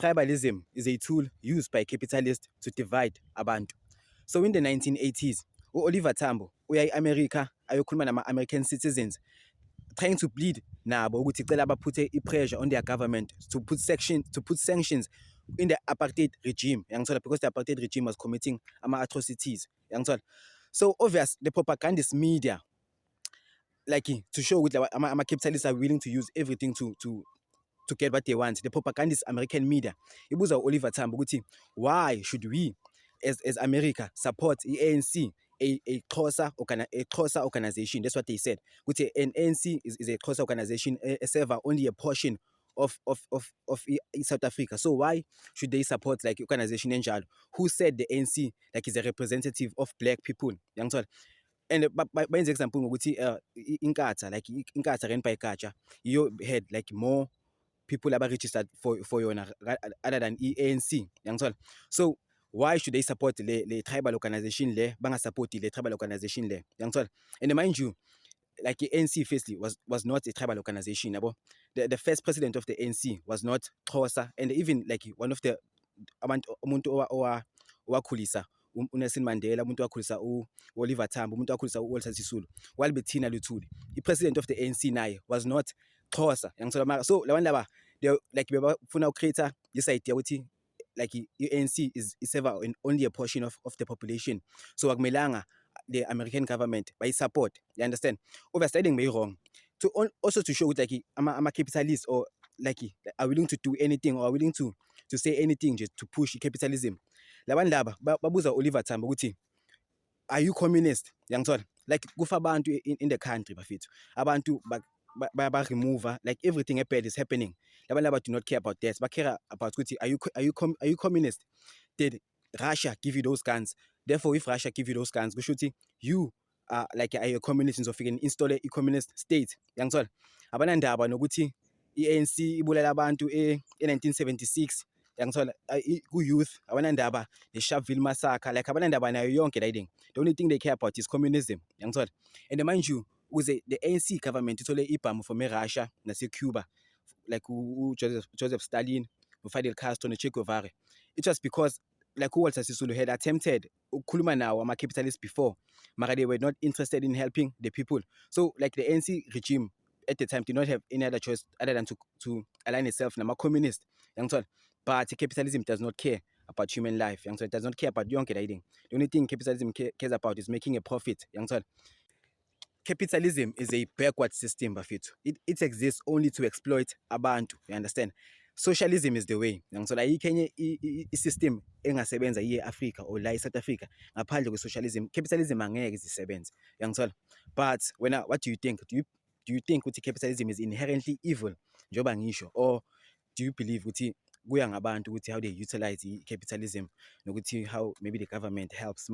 tribalism is a tool used by capitalists to divide abantu. So in the 1980s, Oliver Tambo uya eAmerica ayokhuluma nama-American citizens trying to plead nabo ukuthi cela baputhe i-pressure on their government to put sanctions in the apartheid regime, because the apartheid regime was committing atrocities. So obvious the propagandist media, like to show with capitalists are willing to use everything to get what they want. The propagandist American media ibuza Oliver Tambo ukuthi why should we as America support the ANC, a Xhosa organization. That's what they said. An ANC is a Xhosa organization, serve only a portion of South Africa. So why should they support like organization enjalo? Who said the ANC like is a representative of black people? And by example, Inkatha, like Inkatha ran by Kacha, you had like more people are registered for yona other than ANC. So why should they support the tribal organization le banga support the tribal organization le? And mind you, like the ANC firstly was not a tribal organization. The first president of the ANC was not Xhosa, and even like one of the umuntu owakhulisa uNelson Mandela, umuntu owakhulisa uOliver Tambo, umuntu owakhulisa uWalter Sisulu, while Thina Luthuli, the president of the ANC naye was not Xhosa. So labantu laba they like befuna create this idea ukuthi like ANC is only a portion of the population. So akumelanga the American government by support. You understand? Overstating may wrong. Also to show like capitalists or like are willing to do anything or are willing to say anything just to push capitalism. Labantu laba babuza Oliver Tambo ukuthi are you communist? Like kufa abantu in the country bafethu. Abantu ba remove like everything bad is happening. Labantu laba do not care about that. But care about ukuthi are you communist? Did Russia give you those guns? Therefore, if Russia give you those guns, go shoot you like are a communist in so install a communist state. Abanandaba nokuthi ANC ibulela abantu in 1976. Youth abanandaba the Sharpeville massacre, like abanandaba nayo yonke that thing. The only thing they care about is communism. And mind you, the ANC government ithole ibhamu from Russia nase Cuba, like Joseph Stalin, Fidel Castro, Che Guevara. It was because like Walter Sisulu had attempted ukhuluma nawo ama-capitalists before, but they were not interested in helping the people. So like the ANC regime at the time did not have any other choice other than to align itself with communist. But capitalism does not care about human life. It does not care about young riding. The only thing capitalism cares about is making a profit. Capitalism is a backward system, bafethu. It exists only to exploit abantu. You understand? Socialism is the way. So like i-system engasebenza ye-Africa or la South Africa ngaphandle kwe-socialism, capitalism angeke zisebenze. But what do you think? Do you think ukuthi capitalism is inherently evil njengoba ngisho, or do you believe ukuthi kuya ngabantu ukuthi how they utilize capitalism nokuthi how maybe the government helps?